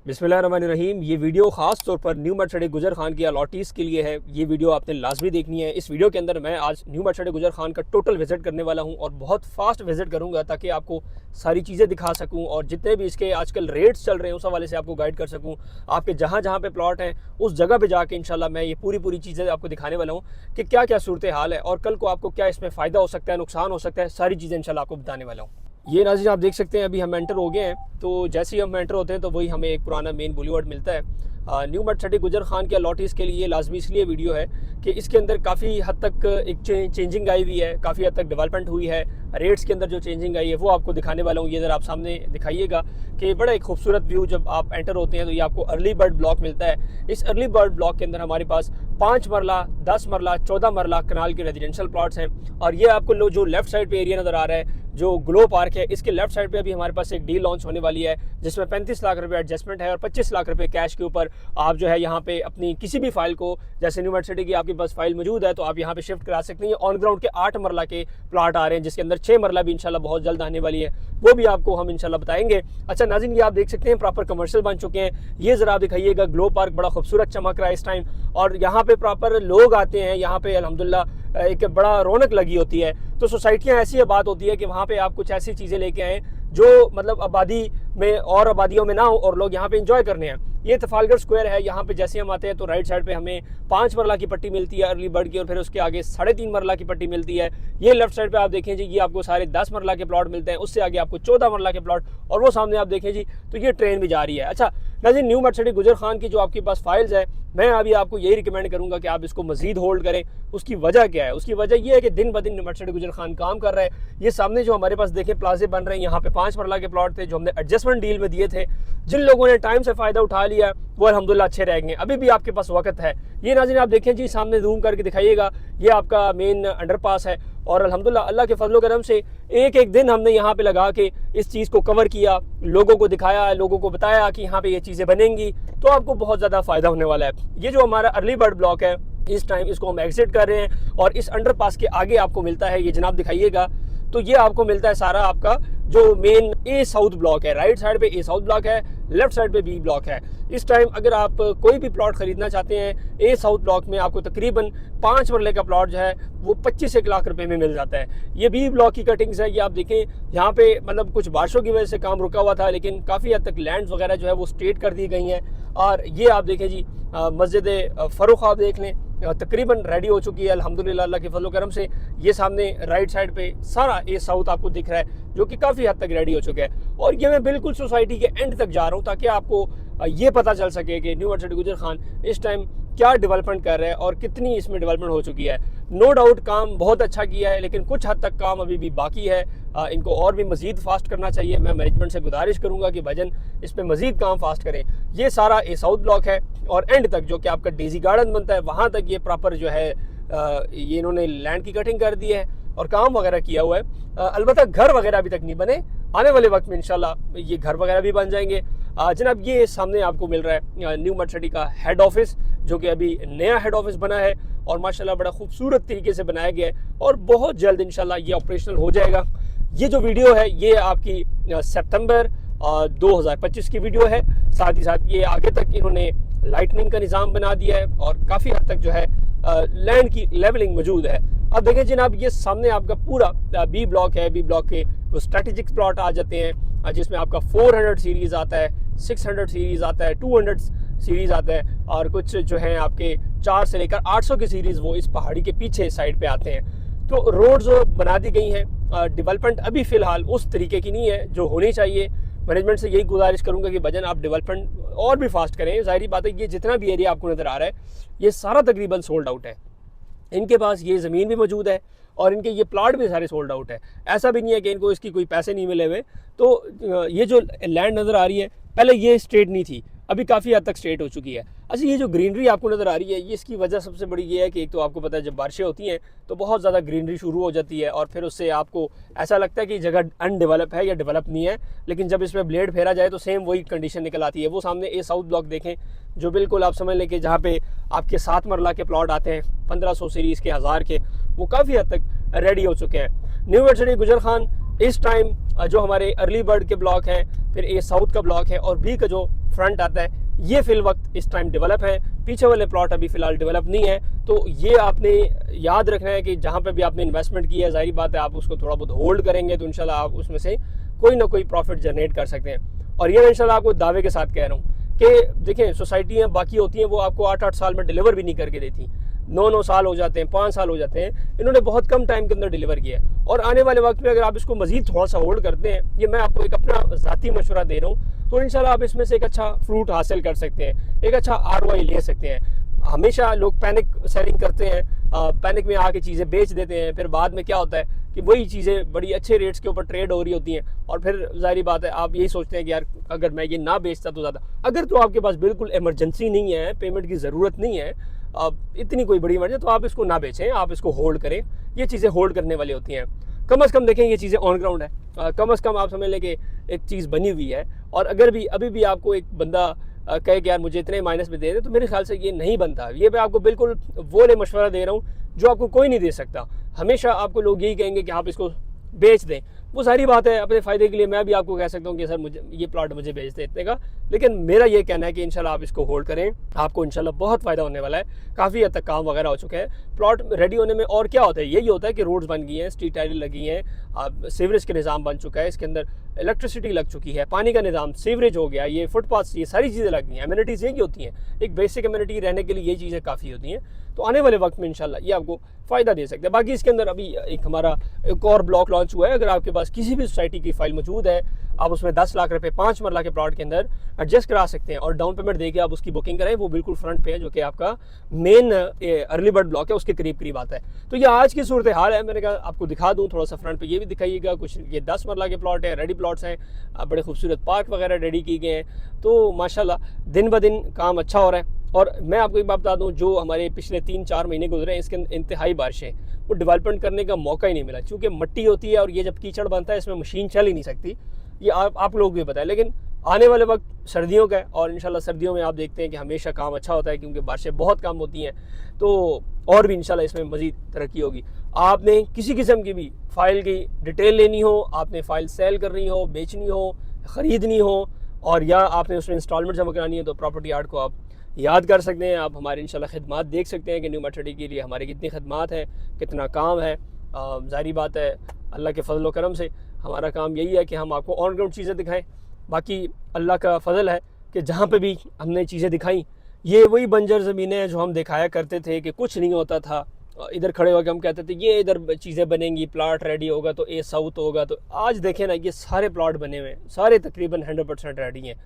बिस्मिल्लाहिर्रहमानिर्रहीम। ये वीडियो खास तौर पर न्यू मर्सिडीज गुजर खान की अलॉटीज़ के लिए है। ये वीडियो आपने लाजमी देखनी है। इस वीडियो के अंदर मैं आज न्यू मर्सिडीज गुजर खान का टोटल विजिट करने वाला हूं और बहुत फास्ट विजिट करूंगा ताकि आपको सारी चीज़ें दिखा सकूं और जितने भी इसके आजकल रेट्स चल रहे हैं उस हवाले से आपको गाइड कर सकूं। आपके जहां जहां पे प्लॉट हैं उस जगह पे जाके इंशाल्लाह मैं ये पूरी चीज़ें आपको दिखाने वाला हूँ कि क्या क्या सूरत हाल है और कल को आपको क्या इसमें फ़ायदा हो सकता है, नुकसान हो सकता है, सारी चीज़ें इंशाल्लाह आपको बताने वाला हूँ। ये नाज़रीन आप देख सकते हैं अभी हम एंटर हो गए हैं। तो जैसे ही हम एंटर होते हैं तो वही हमें एक पुराना मेन बुलीवर्ड मिलता है। न्यू मर्सिडीज गुजर खान के अलॉटीज़ के लिए लाजमी इसलिए वीडियो है कि इसके अंदर काफ़ी हद तक एक चेंजिंग आई हुई है, काफ़ी हद तक डेवलपमेंट हुई है। रेट्स के अंदर जो चेंजिंग आई है वो आपको दिखाने वाला हूँ। ये ज़रा आप सामने दिखाइएगा कि बड़ा एक खूबसूरत व्यू जब आप एंटर होते हैं तो ये आपको अर्ली बर्ड ब्लॉक मिलता है। इस अर्ली बर्ड ब्लॉक के अंदर हमारे पास 5 मरला, 10 मरला, 14 मरला कनाल के रेजिडेंशियल प्लॉट्स हैं। और ये आपको जो लेफ्ट साइड पे एरिया नज़र आ रहा है जो ग्लो पार्क है, इसके लेफ्ट साइड पे अभी हमारे पास एक डील लॉन्च होने वाली है जिसमें 35 लाख रुपए एडजस्टमेंट है और 25 लाख रुपए कैश के ऊपर आप जो है यहाँ पे अपनी किसी भी फाइल को, जैसे न्यू मर्सिडीज की आपके पास फाइल मौजूद है तो आप यहाँ पे शिफ्ट करा सकते हैं। ऑन ग्राउंड के 8 मरला के प्लॉट आ रहे हैं जिसके अंदर 6 मरला भी इंशाल्लाह बहुत जल्द आने वाली है, वो भी आपको हम इंशाल्लाह बताएंगे। अच्छा नाज़रीन, ये आप देख सकते हैं प्रॉपर कमर्शियल बन चुके हैं। ये जरा आप दिखाइएगा, ग्लो पार्क बड़ा खूबसूरत चमक रहा है इस टाइम और यहाँ पे प्रॉपर लोग आते हैं। यहाँ पे अल्हम्दुलिल्लाह एक बड़ा रौनक लगी होती है। तो सोसाइटियाँ ऐसी आबाद होती है कि वहाँ पे आप कुछ ऐसी चीज़ें लेके आएँ जो मतलब आबादी में और आबादियों में ना हो और लोग यहाँ पे एंजॉय करने हैं। ये तफालगढ़ स्क्वायर है। यहाँ पे जैसे हम आते हैं तो राइट साइड पे हमें 5 मरला की पट्टी मिलती है अर्ली बर्ड की और फिर उसके आगे 3.5 मरला की पट्टी मिलती है। ये लेफ्ट साइड पे आप देखें जी, ये आपको सारे 10 मरला के प्लॉट मिलते हैं। उससे आगे आपको 14 मरला के प्लॉट और वो सामने आप देखें जी तो ये ट्रेन भी जा रही है। अच्छा नाज़रीन, न्यू मर्सिडीज गुजर खान की जो आपके पास फाइल्स है, मैं अभी आपको यही रिकमेंड करूंगा कि आप इसको मजीद होल्ड करें। उसकी वजह क्या है? उसकी वजह यह है कि दिन ब दिन न्यू मर्सिडीज गुजर खान काम कर रहा है। ये सामने जो हमारे पास देखें प्लाजे बन रहे हैं, यहाँ पे 5 मरला के प्लॉट थे जो हमने एडजस्टमेंट डील में दिए थे। जिन लोगों ने टाइम से फ़ायदा उठा लिया वो अल्हम्दुलिल्लाह अच्छे रहेंगे। अभी भी आपके पास वक्त है। ये नाज़रीन आप देखें जी, सामने जूम करके दिखाइएगा, ये आपका मेन अंडरपास है और अल्हम्दुलिल्लाह अल्लाह के फजल करम से एक एक दिन हमने यहाँ पे लगा के इस चीज़ को कवर किया, लोगों को दिखाया, लोगों को बताया कि यहाँ पे ये चीज़ें बनेंगी तो आपको बहुत ज़्यादा फ़ायदा होने वाला है। ये जो हमारा अर्ली बर्ड ब्लॉक है इस टाइम इसको हम एग्जिट कर रहे हैं और इस अंडरपास के आगे आपको मिलता है, ये जनाब दिखाइएगा, तो ये आपको मिलता है सारा आपका जो मेन ए साउथ ब्लॉक है। राइट साइड पे ए साउथ ब्लॉक है, लेफ्ट साइड पे बी ब्लॉक है। इस टाइम अगर आप कोई भी प्लॉट खरीदना चाहते हैं ए साउथ ब्लॉक में आपको तकरीबन 5 मरले का प्लॉट जो है वो 25 लाख रुपए में मिल जाता है। ये बी ब्लॉक की कटिंग्स है। ये आप देखें यहाँ पे मतलब कुछ बारिशों की वजह से काम रुका हुआ था लेकिन काफ़ी हद तक लैंड्स वगैरह जो है वो स्ट्रेट कर दी गई हैं। और ये आप देखें जी मस्जिद फ़रूख आप देख लें तकरीबन रेडी हो चुकी है अल्हम्दुलिल्लाह अल्लाह के फजल करम से। ये सामने राइट साइड पे सारा ए साउथ आपको दिख रहा है जो कि काफ़ी हद तक रेडी हो चुका है। और ये मैं बिल्कुल सोसाइटी के एंड तक जा रहा हूँ ताकि आपको ये पता चल सके कि न्यू मर्सिडीज गुजर खान इस टाइम क्या डेवलपमेंट कर रहा है और कितनी इसमें डेवलपमेंट हो चुकी है। नो डाउट काम बहुत अच्छा किया है लेकिन कुछ हद तक काम अभी भी बाकी है। इनको और भी मज़ीद फास्ट करना चाहिए। मैं मैनेजमेंट से गुजारिश करूंगा कि भजन इस पर मज़ीद काम फास्ट करें। ये सारा ए साउथ ब्लॉक है और एंड तक जो कि आपका डेजी गार्डन बनता है वहाँ तक ये प्रॉपर जो है ये इन्होंने लैंड की कटिंग कर दी है और काम वगैरह किया हुआ है। अलबत्ता घर वगैरह अभी तक नहीं बने, आने वाले वक्त में इंशाल्लाह ये घर वगैरह भी बन जाएंगे। जनाब ये सामने आपको मिल रहा है न्यू मर्सिडीज का हेड ऑफिस जो कि अभी नया हेड ऑफिस बना है और माशाल्लाह बड़ा खूबसूरत तरीके से बनाया गया है और बहुत जल्द इंशाल्लाह ये ऑपरेशनल हो जाएगा। ये जो वीडियो है ये आपकी सितंबर 2025 की वीडियो है। साथ ही साथ ये आगे तक इन्होंने लाइटनिंग का निज़ाम बना दिया है और काफ़ी हद तक जो है लैंड की लेवलिंग मौजूद है। अब देखें जनाब, ये सामने आपका पूरा बी ब्लॉक है। बी ब्लॉक के वो स्ट्रेटेजिक प्लॉट आ जाते हैं जिसमें आपका 400 सीरीज़ आता है, 600 सीरीज़ आता है, 200 सीरीज़ आता है और कुछ जो है आपके 4 से लेकर 800 की सीरीज़ वो इस पहाड़ी के पीछे साइड पे आते हैं। तो रोड्स बना दी गई हैं। डेवलपमेंट अभी फ़िलहाल उस तरीके की नहीं है जो होनी चाहिए। मैनेजमेंट से यही गुजारिश करूंगा कि भजन आप डेवलपमेंट और भी फास्ट करें। ज़ाहिर बात है ये जितना भी एरिया आपको नज़र आ रहा है ये सारा तकरीबन सोल्ड आउट है। इनके पास ये ज़मीन भी मौजूद है और इनके ये प्लाट भी सारे सोल्ड आउट है। ऐसा भी नहीं है कि इनको इसकी कोई पैसे नहीं मिले हुए। तो ये जो लैंड नज़र आ रही है पहले ये स्ट्रेट नहीं थी, अभी काफ़ी हद तक स्ट्रेट हो चुकी है। अच्छा ये जो ग्रीनरी आपको नज़र आ रही है ये इसकी वजह सबसे बड़ी ये है कि एक तो आपको पता है जब बारिशें होती हैं तो बहुत ज़्यादा ग्रीनरी शुरू हो जाती है और फिर उससे आपको ऐसा लगता है कि जगह अनडेवलप है या डेवलप नहीं है, लेकिन जब इसमें ब्लेड फेरा जाए तो सेम वही कंडीशन निकल आती है। वो सामने ए साउथ ब्लॉक देखें जो बिल्कुल आप समझ लें कि जहाँ पे आपके 7 मरला के प्लॉट आते हैं 1500 सीरीज़ के, 1000 के, वो काफ़ी हद तक रेडी हो चुके हैं। न्यू मर्सिडीज गुजर खान इस टाइम जो हमारे अर्ली बर्ड के ब्लॉक हैं, फिर ए साउथ का ब्लॉक है और बी का जो फ्रंट आता है, ये फिल वक्त इस टाइम डेवलप है, पीछे वाले प्लॉट अभी फ़िलहाल डेवलप नहीं है। तो ये आपने याद रखना है कि जहाँ पे भी आपने इन्वेस्टमेंट किया है, ज़ाहिर बात है आप उसको थोड़ा बहुत होल्ड करेंगे तो इंशाल्लाह आप उसमें से कोई ना कोई प्रॉफिट जनरेट कर सकते हैं। और ये मैं इंशाल्लाह आपको दावे के साथ कह रहा हूँ कि देखिए सोसाइटियाँ बाकी होती हैं वो आपको 8-8 साल में डिलीवर भी नहीं करके देती, 9-9 साल हो जाते हैं, 5 साल हो जाते हैं। इन्होंने बहुत कम टाइम के अंदर डिलीवर किया है। और आने वाले वक्त में अगर आप इसको मजीद थोड़ा सा होल्ड करते हैं, ये मैं आपको एक अपना ज़ाती मशवरा दे रहा हूँ, तो इंशाल्लाह आप इसमें से एक अच्छा फ्रूट हासिल कर सकते हैं, एक अच्छा ROI ले सकते हैं। हमेशा लोग पैनिक सेलिंग करते हैं, पैनिक में आके चीज़ें बेच देते हैं, फिर बाद में क्या होता है कि वही चीज़ें बड़ी अच्छे रेट्स के ऊपर ट्रेड हो रही होती हैं और फिर ज़ाहिर बात है आप यही सोचते हैं कि यार अगर मैं ये ना बेचता तो ज़्यादा। अगर तो आपके पास बिल्कुल इमरजेंसी नहीं है, पेमेंट की ज़रूरत नहीं है, इतनी कोई बड़ी इमरजेंसी, तो आप इसको ना बेचें, आप इसको होल्ड करें। ये चीज़ें होल्ड करने वाली होती हैं। कम से कम देखें ये चीज़ें ऑन ग्राउंड है, कम से कम आप समझ लें कि एक चीज़ बनी हुई है। और अगर भी अभी भी आपको एक बंदा कहे कि यार मुझे इतने माइनस में दे दे, तो मेरे ख्याल से ये नहीं बनता। ये मैं आपको बिल्कुल वो ले मशवरा दे रहा हूँ जो आपको कोई नहीं दे सकता। हमेशा आपको लोग यही कहेंगे कि आप इसको बेच दें, वो सारी बात है अपने फ़ायदे के लिए। मैं भी आपको कह सकता हूँ कि सर मुझे ये प्लॉट मुझे बेच दे इतने का, लेकिन मेरा ये कहना है कि इंशाल्लाह आप इसको होल्ड करें, आपको इंशाल्लाह बहुत फ़ायदा होने वाला है। काफ़ी हद तक काम वगैरह हो चुके हैं प्लॉट रेडी होने में। और क्या होता है, यही होता है कि रोड्स बन गई हैं, स्ट्रीट टाइलें लगी हैं, सीवरेज का निज़ाम बन चुका है, इसके अंदर इलेक्ट्रिसिटी लग चुकी है, पानी का निज़ाम, सीवरेज हो गया, ये फुटपाथ, ये सारी चीज़ें लग गई हैं। एमिनिटीज़ यही होती हैं, एक बेसिक एमिनिटी रहने के लिए ये चीज़ें काफ़ी होती हैं। तो आने वाले वक्त में इंशाल्लाह ये आपको फ़ायदा दे सकते हैं। बाकी इसके अंदर अभी एक हमारा एक और ब्लॉक लॉन्च हुआ है। अगर आपके पास किसी भी सोसाइटी की फाइल मौजूद है, आप उसमें 10 लाख रुपए 5 मरला के प्लॉट के अंदर एडजस्ट करा सकते हैं और डाउन पेमेंट देके आप उसकी बुकिंग करें। वो बिल्कुल फ्रंट पे है, जो कि आपका मेन अर्ली बर्ड ब्लॉक है, उसके करीब करीब आता है। तो ये आज की सूरत हाल है। मैंने कहा आपको दिखा दूँ थोड़ा सा फ्रंट पे, ये भी दिखाइएगा। कुछ ये 10 मरला के प्लॉट है, रेडी प्लॉट्स हैं, बड़े खूबसूरत पार्क वगैरह रेडी किए गए हैं। तो माशाल्लाह दिन ब दिन काम अच्छा हो रहा है। और मैं आपको एक बात बता दूं, जो हमारे पिछले 3-4 महीने गुजरे हैं, इसके इंतहाई बारिशें, वो डेवलपमेंट करने का मौका ही नहीं मिला, क्योंकि मिट्टी होती है और ये जब कीचड़ बनता है इसमें मशीन चल ही नहीं सकती। ये आप लोग भी पता है। लेकिन आने वाले वक्त सर्दियों का है और इंशाल्लाह सर्दियों में आप देखते हैं कि हमेशा काम अच्छा होता है, क्योंकि बारिशें बहुत कम होती हैं। तो और भी इंशाल्लाह इसमें मज़ीद तरक्की होगी। आपने किसी किस्म की भी फ़ाइल की डिटेल लेनी हो, आपने फ़ाइल सेल करनी हो, बेचनी हो, ख़रीदनी हो, और या आपने उसमें इंस्टॉलमेंट जमा करानी है, तो प्रॉपर्टी आर्ट को आप याद कर सकते हैं। आप हमारी इंशाल्लाह खिदमात देख सकते हैं कि न्यू मेड के लिए हमारी कितनी खिदमात है, कितना काम है। ज़ाहिर बात है अल्लाह के फजल व करम से हमारा काम यही है कि हम आपको ऑन ग्राउंड चीज़ें दिखाएं। बाकी अल्लाह का फजल है कि जहाँ पे भी हमने चीज़ें दिखाई, ये वही बंजर ज़मीनें हैं जो हम दिखाया करते थे कि कुछ नहीं होता था। इधर खड़े होकर हम कहते थे ये इधर चीज़ें बनेंगी, प्लाट रेडी होगा तो ए साउथ होगा। तो आज देखें ना, ये सारे प्लाट बने हुए हैं, सारे तकरीबन 100% रेडी हैं।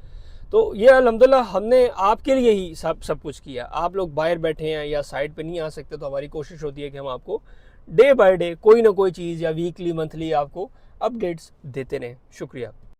तो ये अल्हम्दुलिल्लाह हमने आपके लिए ही सब कुछ किया। आप लोग बाहर बैठे हैं या साइड पे नहीं आ सकते, तो हमारी कोशिश होती है कि हम आपको डे बाय डे कोई ना कोई चीज़ या वीकली मंथली आपको अपडेट्स देते रहें। शुक्रिया।